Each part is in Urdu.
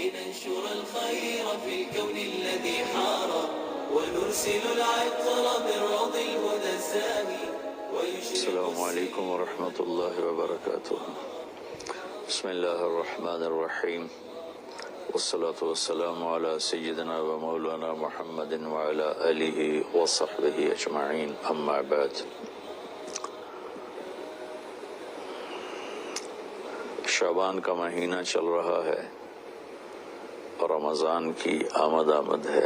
لننشر الخير في الكون الذي حار ونرسل العطر بالروض الهدى الزاهي. السلام عليكم ورحمة الله وبركاته. بسم الله الرحمن الرحيم، والصلاة والسلام على سيدنا ومولانا محمد وعلى آله وصحبه أجمعين، أما بعد. شعبان کا مہینہ چل رہا ہے اور رمضان کی آمد ہے۔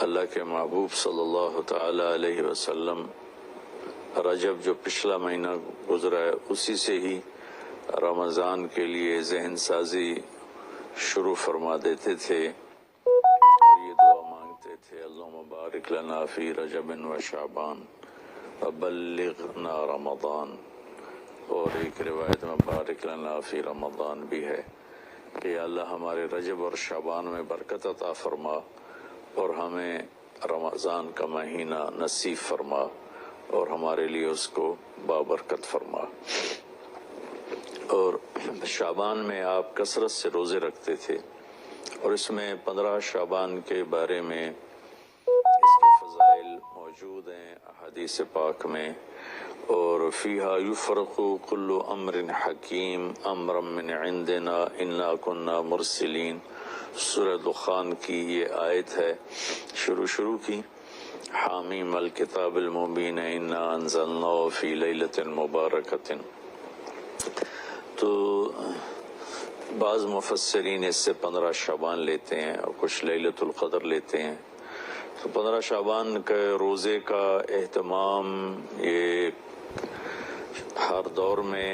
اللہ کے محبوب صلی اللہ تعالی علیہ وسلم رجب جو پچھلا مہینہ گزرا ہے اسی سے ہی رمضان کے لیے ذہن سازی شروع فرما دیتے تھے اور یہ دعا مانگتے تھے، اللہم بارک لنا فی رجب و شعبان وبلغنا رمضان۔ اور ایک روایت میں بارک لنا فی رمضان بھی ہے کہ اللہ ہمارے رجب اور شعبان میں برکت عطا فرما اور ہمیں رمضان کا مہینہ نصیب فرما اور ہمارے لیے اس کو بابرکت فرما۔ اور شعبان میں آپ کثرت سے روزے رکھتے تھے اور اس میں 15 شعبان کے بارے میں اس کے فضائل موجود ہیں احادیث پاک میں۔ اور فیہا یفرق کل امر حکیم امرا من عندنا انا کننا مرسلین، سورہ دخان کی یہ آیت ہے شروع کی، حامیم الکتاب المبین انا انزلناہ فی لیلۃ مبارکۃ۔ تو بعض مفسرین اس سے 15 شعبان لیتے ہیں اور کچھ لیلۃ القدر لیتے ہیں۔ تو 15 شعبان کے روزے کا اہتمام یہ ہر دور میں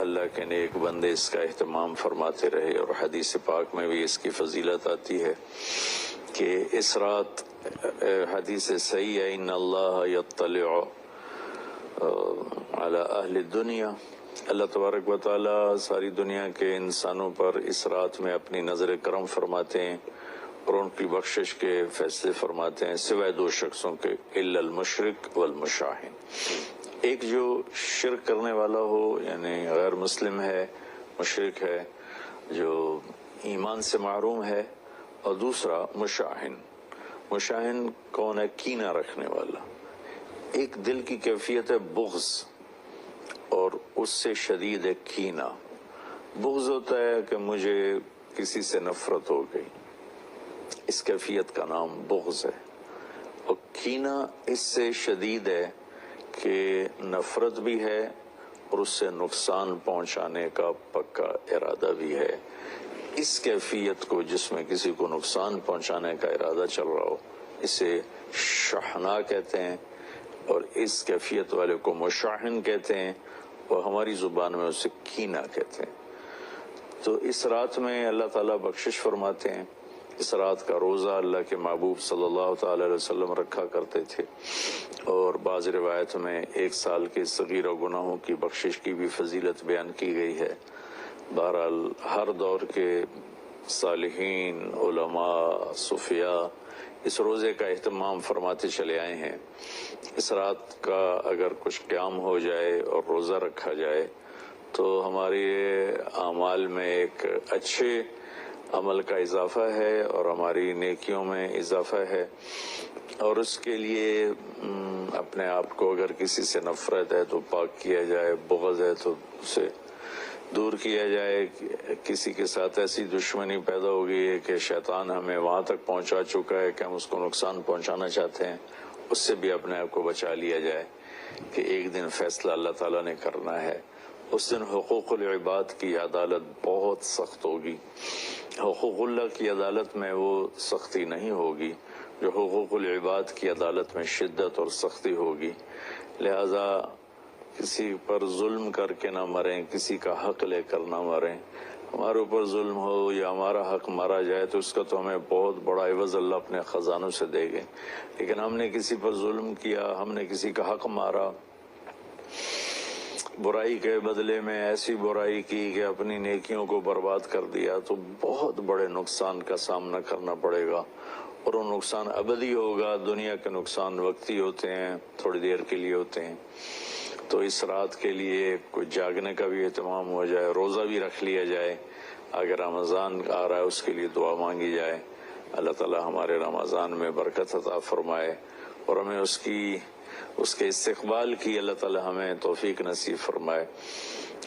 اللہ کے نیک بندے اس کا اہتمام فرماتے رہے، اور حدیث پاک میں بھی اس کی فضیلت آتی ہے کہ اس رات حدیث صحیح ہے، ان اللہ یطلع علی اہل الدنیا، اللہ تبارک و تعالی ساری دنیا کے انسانوں پر اس رات میں اپنی نظر کرم فرماتے ہیں اور ان کی بخشش کے فیصلے فرماتے ہیں، سوائے 2 شخصوں کے، الا المشرک والمشاہن۔ ایک جو شرک کرنے والا ہو یعنی غیر مسلم ہے، مشرک ہے، جو ایمان سے محروم ہے، اور دوسرا مشاہن کون ہے؟ کینہ رکھنے والا۔ ایک دل کی کیفیت ہے بغض اور اس سے شدید ہے کینہ۔ بغض ہوتا ہے کہ مجھے کسی سے نفرت ہو گئی، اس کیفیت کا نام بغض ہے، اور کینہ اس سے شدید ہے کہ نفرت بھی ہے اور اس سے نقصان پہنچانے کا پکا ارادہ بھی ہے۔ اس کیفیت کو، جس میں کسی کو نقصان پہنچانے کا ارادہ چل رہا ہو، اسے شحناء کہتے ہیں، اور اس کیفیت والے کو مشاحن کہتے ہیں، اور ہماری زبان میں اسے کینہ کہتے ہیں۔ تو اس رات میں اللہ تعالیٰ بخشش فرماتے ہیں۔ اس رات کا روزہ اللہ کے محبوب صلی اللہ تعالی علیہ وسلم رکھا کرتے تھے، اور بعض روایت میں 1 سال کے صغیرہ گناہوں کی بخشش کی بھی فضیلت بیان کی گئی ہے۔ بہرحال ہر دور کے صالحین، علماء، صوفیاء اس روزے کا اہتمام فرماتے چلے آئے ہیں۔ اس رات کا اگر کچھ قیام ہو جائے اور روزہ رکھا جائے تو ہمارے اعمال میں ایک اچھے عمل کا اضافہ ہے اور ہماری نیکیوں میں اضافہ ہے، اور اس کے لیے اپنے آپ کو اگر کسی سے نفرت ہے تو پاک کیا جائے، بغض ہے تو اسے دور کیا جائے، کسی کے ساتھ ایسی دشمنی پیدا ہو گئی ہے کہ شیطان ہمیں وہاں تک پہنچا چکا ہے کہ ہم اس کو نقصان پہنچانا چاہتے ہیں، اس سے بھی اپنے آپ کو بچا لیا جائے کہ ایک دن فیصلہ اللہ تعالیٰ نے کرنا ہے۔ اس دن حقوق العباد کی عدالت بہت سخت ہوگی۔ حقوق اللہ کی عدالت میں وہ سختی نہیں ہوگی جو حقوق العباد کی عدالت میں شدت اور سختی ہوگی۔ لہذا کسی پر ظلم کر کے نہ مریں، کسی کا حق لے کر نہ مریں۔ ہمارے اوپر ظلم ہو یا ہمارا حق مارا جائے تو اس کا تو ہمیں بہت بڑا عوض اللہ اپنے خزانوں سے دے گے، لیکن ہم نے کسی پر ظلم کیا، ہم نے کسی کا حق مارا، برائی کے بدلے میں ایسی برائی کی کہ اپنی نیکیوں کو برباد کر دیا، تو بہت بڑے نقصان کا سامنا کرنا پڑے گا، اور وہ نقصان ابدی ہوگا۔ دنیا کے نقصان وقتی ہوتے ہیں، تھوڑی دیر کے لیے ہوتے ہیں۔ تو اس رات کے لیے کچھ جاگنے کا بھی اہتمام ہو جائے، روزہ بھی رکھ لیا جائے، اگر رمضان آ رہا ہے اس کے لیے دعا مانگی جائے، اللہ تعالی ہمارے رمضان میں برکت عطا فرمائے اور ہمیں اس کے استقبال کی اللہ تعالی ہمیں توفیق نصیب فرمائے۔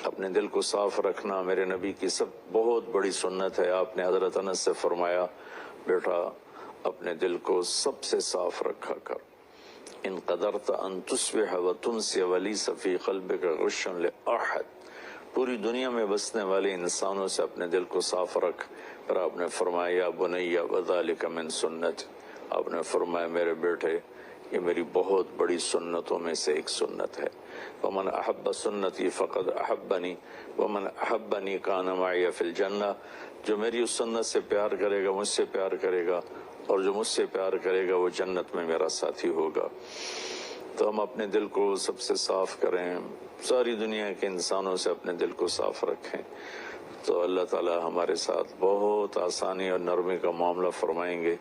اپنے دل کو صاف رکھنا میرے نبی کی بہت بڑی سنت ہے۔ آپ نے حضرت انس سے فرمایا، بیٹا اپنے دل کو سب سے صاف رکھا کر، ان قدرت ان تصبح وتمسی ولیس فی قلبک غش لأحد، پوری دنیا میں بسنے والے انسانوں سے اپنے دل کو صاف رکھ۔ پھر آپ نے فرمایا یا بنی وذالک من سنت، آپ نے فرمایا میرے بیٹے یہ میری بہت بڑی سنتوں میں سے ایک سنت ہے۔ ومن احب سنتی فقد احبنی ومن احبنی کان معی فی الجنہ، جو میری اس سنت سے پیار کرے گا مجھ سے پیار کرے گا، اور جو مجھ سے پیار کرے گا وہ جنت میں میرا ساتھی ہوگا۔ تو ہم اپنے دل کو سب سے صاف کریں، ساری دنیا کے انسانوں سے اپنے دل کو صاف رکھیں، تو اللہ تعالی ہمارے ساتھ بہت آسانی اور نرمی کا معاملہ فرمائیں گے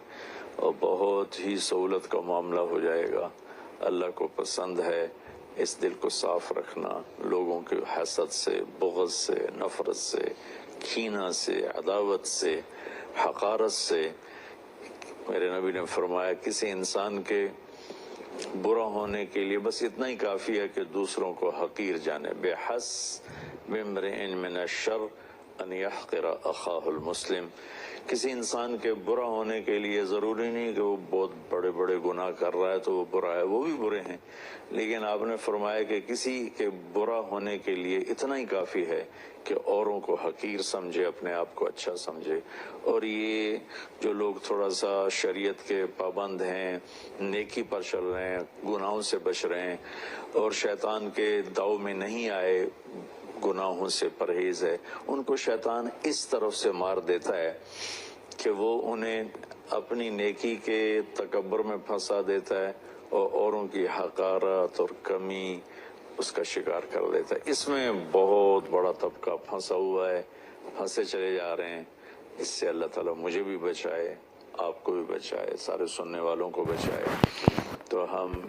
اور بہت ہی سہولت کا معاملہ ہو جائے گا۔ اللہ کو پسند ہے اس دل کو صاف رکھنا، لوگوں کے حسد سے، بغض سے، نفرت سے، کینہ سے، عداوت سے، حقارت سے۔ میرے نبی نے فرمایا کسی انسان کے برا ہونے کے لیے بس اتنا ہی کافی ہے کہ دوسروں کو حقیر جانے، بِحَسْبِ امْرِئٍ مِّنَ الشَّرِّ أَن يَحْقِرَ أَخَاهُ الْمُسْلِمَ، کسی انسان کے برا ہونے کے لیے ضروری نہیں کہ وہ بہت بڑے بڑے گناہ کر رہا ہے تو وہ برا ہے، وہ بھی برے ہیں، لیکن آپ نے فرمایا کہ کسی کے برا ہونے کے لیے اتنا ہی کافی ہے کہ اوروں کو حقیر سمجھے، اپنے آپ کو اچھا سمجھے۔ اور یہ جو لوگ تھوڑا سا شریعت کے پابند ہیں، نیکی پر چل رہے ہیں، گناہوں سے بچ رہے ہیں اور شیطان کے داؤ میں نہیں آئے، گناہوں سے پرہیز ہے، ان کو شیطان اس طرف سے مار دیتا ہے کہ وہ انہیں اپنی نیکی کے تکبر میں پھنسا دیتا ہے اور اوروں کی حقارت اور کمی اس کا شکار کر دیتا ہے۔ اس میں بہت بڑا طبقہ پھنسا ہوا ہے، پھنسے چلے جا رہے ہیں۔ اس سے اللہ تعالیٰ مجھے بھی بچائے، آپ کو بھی بچائے، سارے سننے والوں کو بچائے۔ تو ہم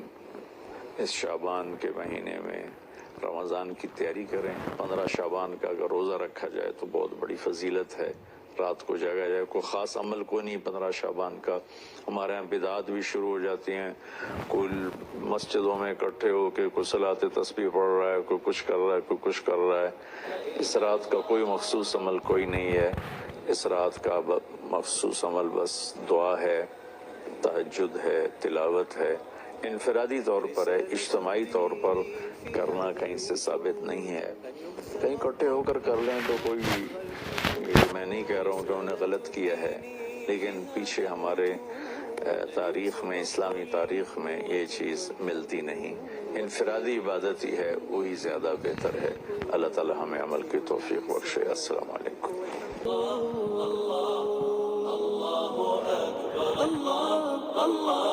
اس شعبان کے مہینے میں رمضان کی تیاری کریں۔ 15 شعبان کا اگر روزہ رکھا جائے تو بہت بڑی فضیلت ہے، رات کو جاگا جائے، کوئی خاص عمل کو نہیں 15 شعبان کا۔ ہمارے یہاں بدعات بھی شروع ہو جاتی ہیں، کوئی مسجدوں میں اکٹھے ہو کے کوئی صلاۃ تسبیح پڑھ رہا ہے، کوئی کچھ کر رہا ہے، کوئی کچھ کر رہا ہے۔ اس رات کا کوئی مخصوص عمل کوئی نہیں ہے، اس رات کا مخصوص عمل بس دعا ہے، تہجد ہے، تلاوت ہے، انفرادی طور پر ہے، اجتماعی طور پر کرنا کہیں سے ثابت نہیں ہے۔ کہیں اکٹھے ہو کر کر لیں تو کوئی، میں نہیں کہہ رہا ہوں کہ انہوں نے غلط کیا ہے، لیکن پیچھے ہمارے تاریخ میں، اسلامی تاریخ میں یہ چیز ملتی نہیں۔ انفرادی عبادت ہی ہے، وہی زیادہ بہتر ہے۔ اللہ تعالی ہمیں عمل کی توفیق بخشے۔ السلام علیکم۔ اللہ